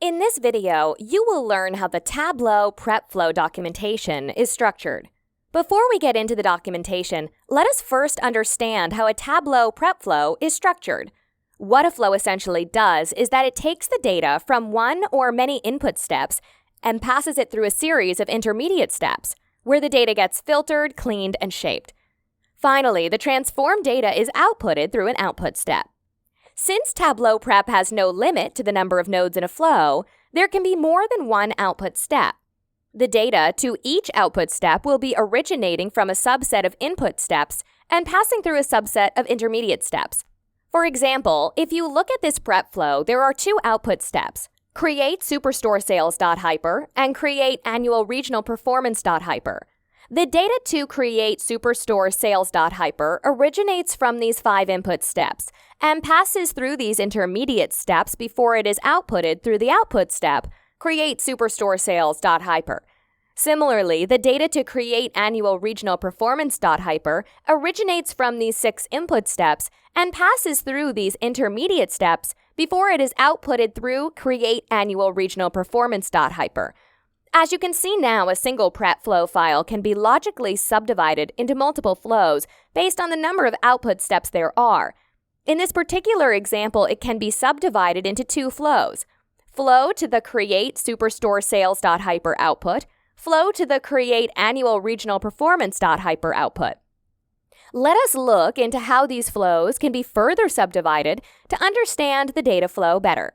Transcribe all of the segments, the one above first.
In this video, you will learn how the Tableau Prep Flow documentation is structured. Before we get into the documentation, let us first understand how a Tableau Prep Flow is structured. What a flow essentially does is that it takes the data from one or many input steps and passes it through a series of intermediate steps, where the data gets filtered, cleaned, and shaped. Finally, the transformed data is outputted through an output step. Since Tableau Prep has no limit to the number of nodes in a flow, there can be more than one output step. The data to each output step will be originating from a subset of input steps and passing through a subset of intermediate steps. For example, if you look at this prep flow, there are two output steps: create superstoresales.hyper and create annual regional performance.hyper. The data to create superstoresales.hyper originates from these 5 input steps and passes through these intermediate steps before it is outputted through the output step, create superstoresales.hyper. Similarly, the data to create annual regional performance.hyper originates from these 6 input steps and passes through these intermediate steps before it is outputted through create annual regional performance.hyper. As you can see now, a single prep flow file can be logically subdivided into multiple flows based on the number of output steps there are. In this particular example, it can be subdivided into 2 flows: flow to the create superstoresales.hyper output, flow to the create annual regional performance.hyper output. Let us look into how these flows can be further subdivided to understand the data flow better.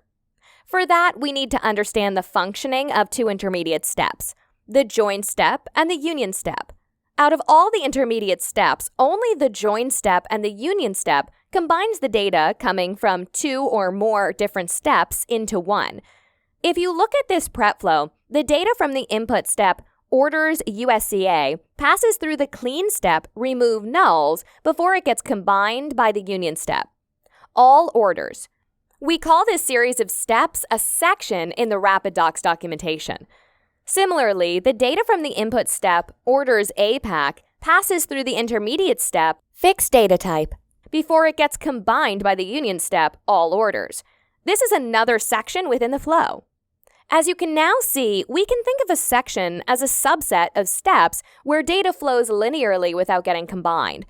For that, we need to understand the functioning of 2 intermediate steps, the join step and the union step. Out of all the intermediate steps, only the join step and the union step combines the data coming from 2 or more different steps into one. If you look at this prep flow, the data from the input step orders USCA passes through the clean step remove nulls before it gets combined by the union step. All orders. We call this series of steps a section in the RapidDox documentation. Similarly, the data from the input step orders APAC passes through the intermediate step fixed data type before it gets combined by the union step all orders. This is another section within the flow. As you can now see, we can think of a section as a subset of steps where data flows linearly without getting combined.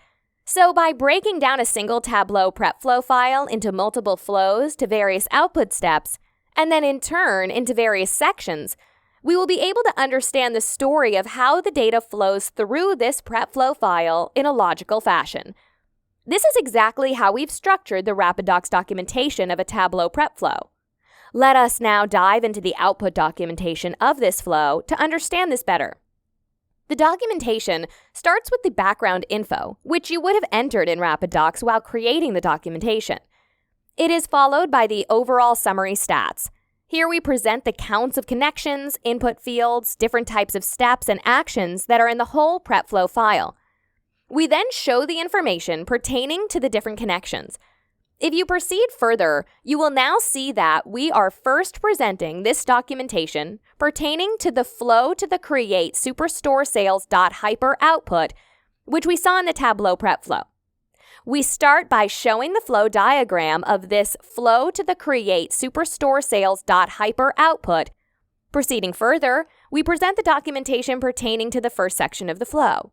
So by breaking down a single Tableau Prep Flow file into multiple flows to various output steps, and then in turn into various sections, we will be able to understand the story of how the data flows through this Prep Flow file in a logical fashion. This is exactly how we've structured the RapidDox documentation of a Tableau Prep Flow. Let us now dive into the output documentation of this flow to understand this better. The documentation starts with the background info, which you would have entered in RapidDox while creating the documentation. It is followed by the overall summary stats. Here we present the counts of connections, input fields, different types of steps and actions that are in the whole prep flow file. We then show the information pertaining to the different connections. If you proceed further, you will now see that we are first presenting this documentation pertaining to the flow to the create superstoresales.hyper output, which we saw in the Tableau Prep Flow. We start by showing the flow diagram of this flow to the create superstoresales.hyper output. Proceeding further, we present the documentation pertaining to the first section of the flow.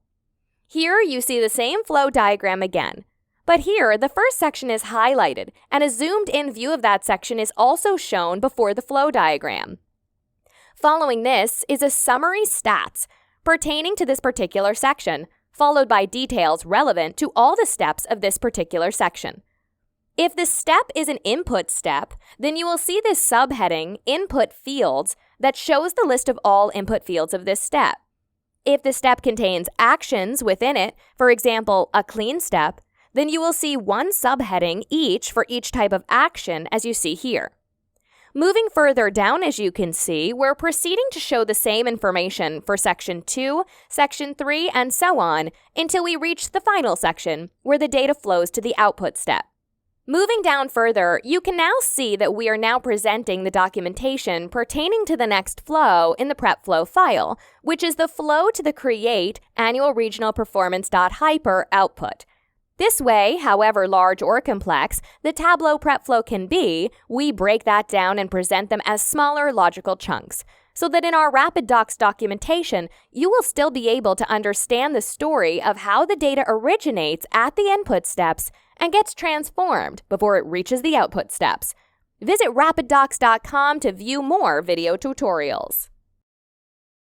Here you see the same flow diagram again. But here, the first section is highlighted, and a zoomed-in view of that section is also shown before the flow diagram. Following this is a summary stats pertaining to this particular section, followed by details relevant to all the steps of this particular section. If the step is an input step, then you will see this subheading, Input Fields, that shows the list of all input fields of this step. If the step contains actions within it, for example, a clean step, then you will see one subheading each for each type of action as you see here. Moving further down, as you can see, we're proceeding to show the same information for Section 2, Section 3, and so on until we reach the final section where the data flows to the output step. Moving down further, you can now see that we are now presenting the documentation pertaining to the next flow in the Prep Flow file, which is the flow to the create annual regional performance.hyper output. This way, however large or complex the Tableau Prep Flow can be, we break that down and present them as smaller logical chunks, so that in our RapidDox documentation, you will still be able to understand the story of how the data originates at the input steps and gets transformed before it reaches the output steps. Visit RapidDox.com to view more video tutorials.